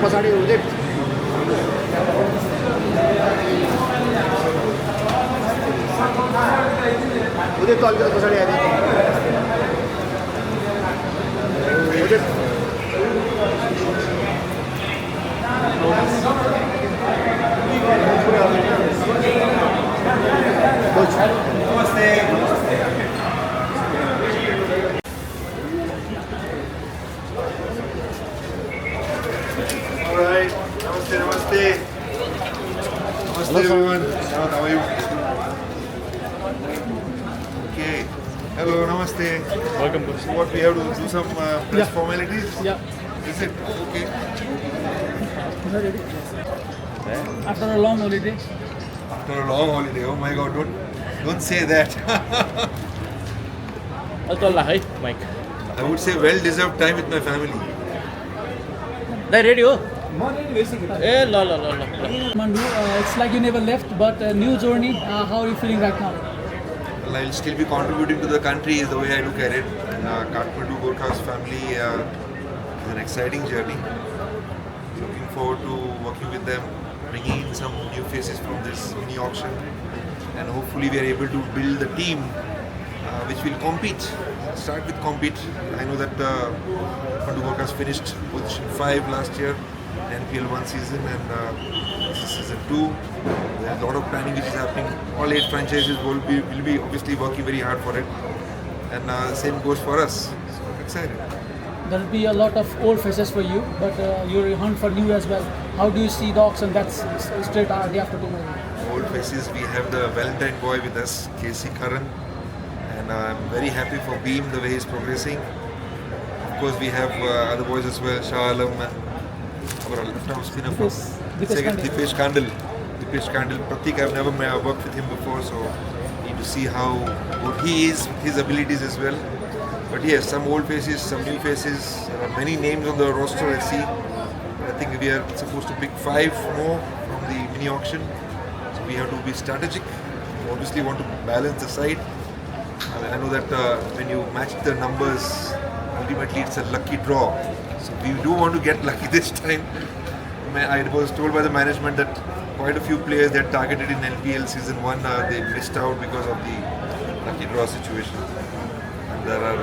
पछाडि उदय उदय तल पछाडि आइदिनु उदय नमस्ते All right. Namaste, namaste. Namaste, everyone. How are you? Okay. Hello, namaste. Welcome. So what, we have to do some press formalities? Yeah. Is it? Okay. After a long holiday. After a long holiday, oh my God, don't say that. Mike. I would say well-deserved time with my family. They ready? Kathmandu, it's like you never left, but a new journey. How are you feeling right now? Well, I'll still be contributing to the country is the way I look at it. Kathmandu Gorkhas family is an exciting journey. Looking forward to working with them, bringing in some new faces from this mini auction, and hopefully we are able to build the team which will compete. Start with compete. I know that Kathmandu Gorkhas finished position 5 last year, NPL 1 season, and this is season 2. There's a lot of planning which is happening. All 8 franchises will be obviously working very hard for it, and same goes for us. So I'm excited. There will be a lot of old faces for you, but you're hunt for new as well. How do you see the auction? That's straight day after tomorrow. Old faces, we have the Valentine boy with us, KC Karan, and I'm very happy for Beam the way he's progressing. Of course, we have other boys as well, Shah Alam and our left-arm spinner from second, Dipesh Kandal. Pratik, I've never worked with him before, so need to see how good he is, his abilities as well. But yes, some old faces, some new faces. There are many names on the roster I see. I think we are supposed to pick 5 more from the mini auction. So we have to be strategic. We obviously want to balance the side. I know that when you match the numbers, ultimately it's a lucky draw. So we do want to get lucky this time. I was told by the management that quite a few players that targeted in NPL season 1 they missed out because of the lucky draw situation. And there are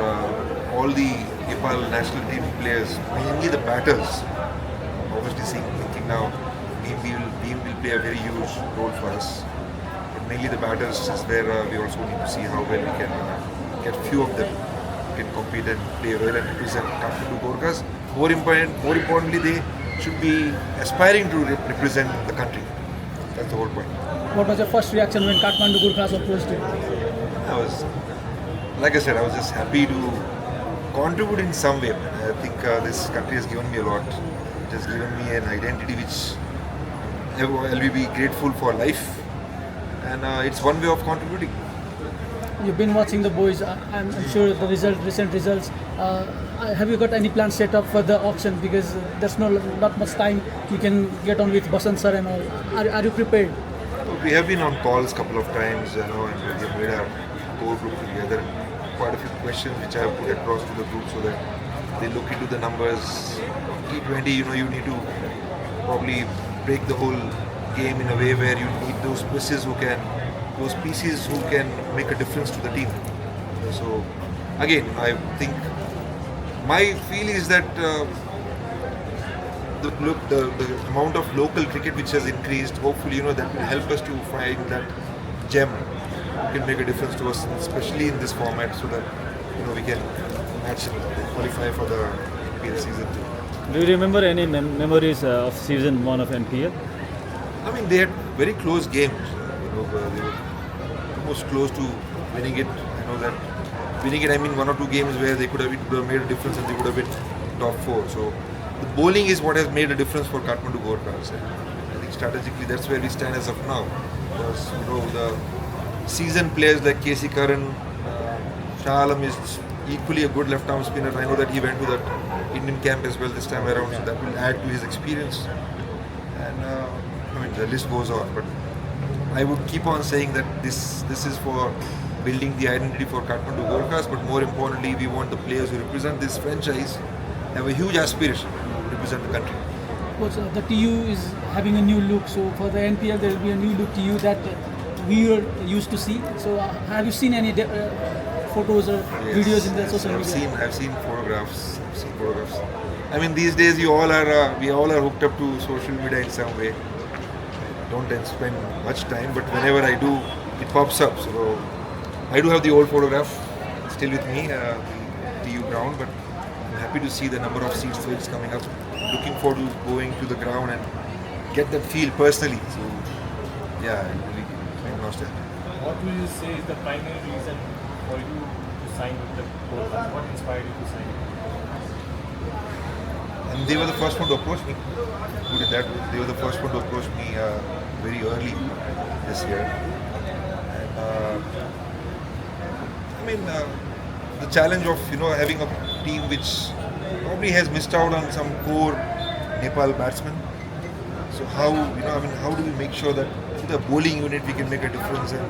all the Nepal national team players, mainly the batters. Obviously thinking now Beam will play a very huge role for us. But mainly the batters is where we also need to see how well we can get few of them who can compete and play well and represent Kathmandu Gorkhas. More importantly, they should be aspiring to represent the country. That's the whole point. What was your first reaction when Kathmandu Gorkhas approached you? Like I said, I was just happy to contribute in some way. I think this country has given me a lot. It has given me an identity which I'll be grateful for life. And it's one way of contributing. You've been watching the boys. I'm sure the recent results. Have you got any plans set up for the auction? Because there's not much time you can get on with Basant sir and all. Are you prepared? We have been on calls a couple of times, and we have made our core group together. Quite a few questions which I have put across to the group so that they look into the numbers. T20, you need to probably break the whole game in a way where you need those pieces who can make a difference to the team. So again, I think my feel is that the amount of local cricket which has increased, hopefully that will help us to find that gem who can make a difference to us, especially in this format, so that we can qualify for the NPL season 2. Do you remember any memories of season 1 of NPL? I mean, they had very close games. They were almost close to winning it. I know that winning it, I mean 1 or 2 games where it could have made a difference and they could have been top 4. So the bowling is what has made a difference for Kathmandu Gorkhas. I think strategically that's where we stand as of now. Because the seasoned players like KC Karan, Shah Alam is equally a good left-arm spinner. I know that he went to that Indian camp as well this time around, so that will add to his experience. And the list goes on. But I would keep on saying that this is for building the identity for Kathmandu Gorkhas, but more importantly, we want the players who represent this franchise have a huge aspiration to represent the country. coach, the TU is having a new look. So for the NPL, there will be a new look TU that we were used to see. So have you seen any photos or videos in the social media? I've seen photographs. I mean, these days we all are hooked up to social media in some way. I don't spend much time, but whenever I do, it pops up. So I do have the old photograph still with me, the TU ground, but I'm happy to see the number of seats which is coming up. Looking forward to going to the ground and get that feel personally. So yeah, I'm nostalgic. What will you say is the primary reason for you to sign with the Gorkhas? What inspired you to sign? And they were the first one to approach me. Put it that way. They were the first one to approach me very early this year. And, the challenge of having a team which probably has missed out on some core Nepal batsmen. So how how do we make sure that through the bowling unit we can make a difference, and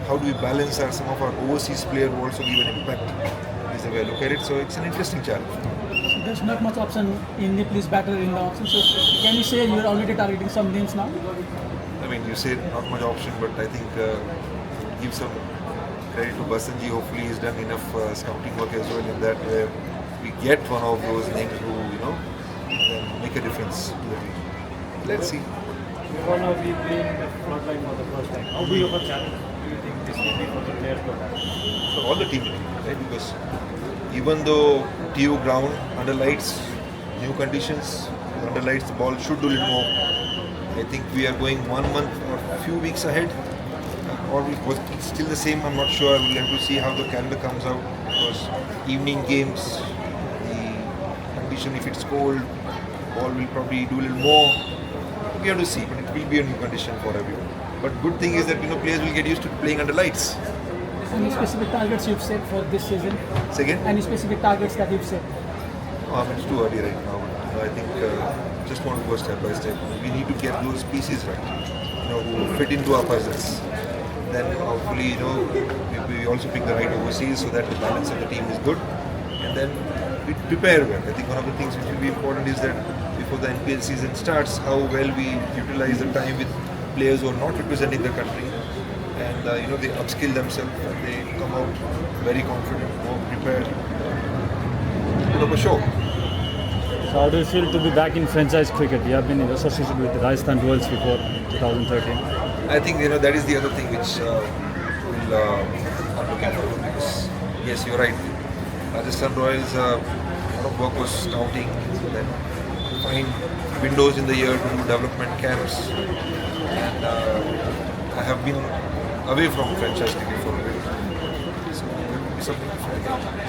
how do we balance some of our overseas players who also give an impact? Is the way I look at it. So it's an interesting challenge. So there's not much option in Nepalese batter in the auction. So can you say you're already targeting some names now? I mean, you say not much option, but I think give some credit to Basanji. Hopefully, he's done enough scouting work as well in that where we get one of those names who can make a difference to the team. Let's see. We're all now be playing the front line for the first time. How big of a challenge do you think this will be for the players to have? So all the team, right? Because even though TU ground under lights, new conditions, under lights, the ball should do a little more. I think we are going 1 month or a few weeks ahead, or it was still the same. I'm not sure. We'll have to see how the calendar comes out. Because evening games, the condition, if it's cold, ball will probably do a little more. We have to see, but it will be a new condition for everyone. But good thing is that players will get used to playing under lights. Any specific targets you've set for this season? Say again? Any specific targets that you've set? It's too early right now. I think just want to go step by step. We need to get those pieces right, who fit into our puzzles. Then hopefully, we also pick the right overseas so that the balance of the team is good. And then we prepare well. I think one of the things which will be important is that before the NPL season starts, how well we utilize the time with players who are not representing the country. And they upskill themselves and they come out very confident, more prepared. Put up a show. So how do you feel to be back in franchise cricket? You have been associated with the Rajasthan Royals before 2013. I think that is the other thing which I'm looking forward to, because yes, you're right. Rajasthan Royals, a lot of work was scouting, then find windows in the year to do development camps, and I have been away from franchise cricket for a bit, so it will be something different.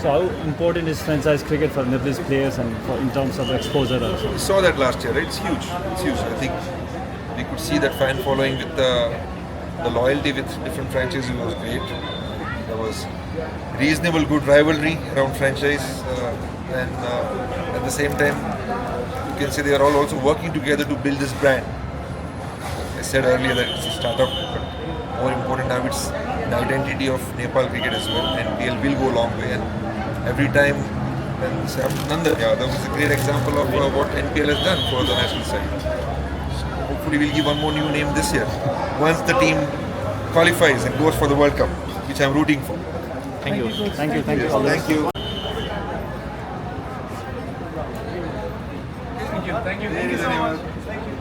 So how important is franchise cricket for Nepalese players and in terms of exposure also? We saw that last year, right? It's huge. It's huge. I think we could see that fan following with the loyalty with different franchises was great. There was reasonable good rivalry around franchise, and at the same time, you can say they are all also working together to build this brand. I said earlier that it's a startup, but more important now it's the identity of Nepal cricket as well. NPL will go a long way, and every time when Nanda, that was a great example of what NPL has done for the national side. So hopefully we'll give one more new name this year once the team qualifies and goes for the World Cup, which I'm rooting for. Thank you. Coach. Thank you. Thank you. All the best. Thank you. Thank you. Thank you. Thank you so much. Thank you.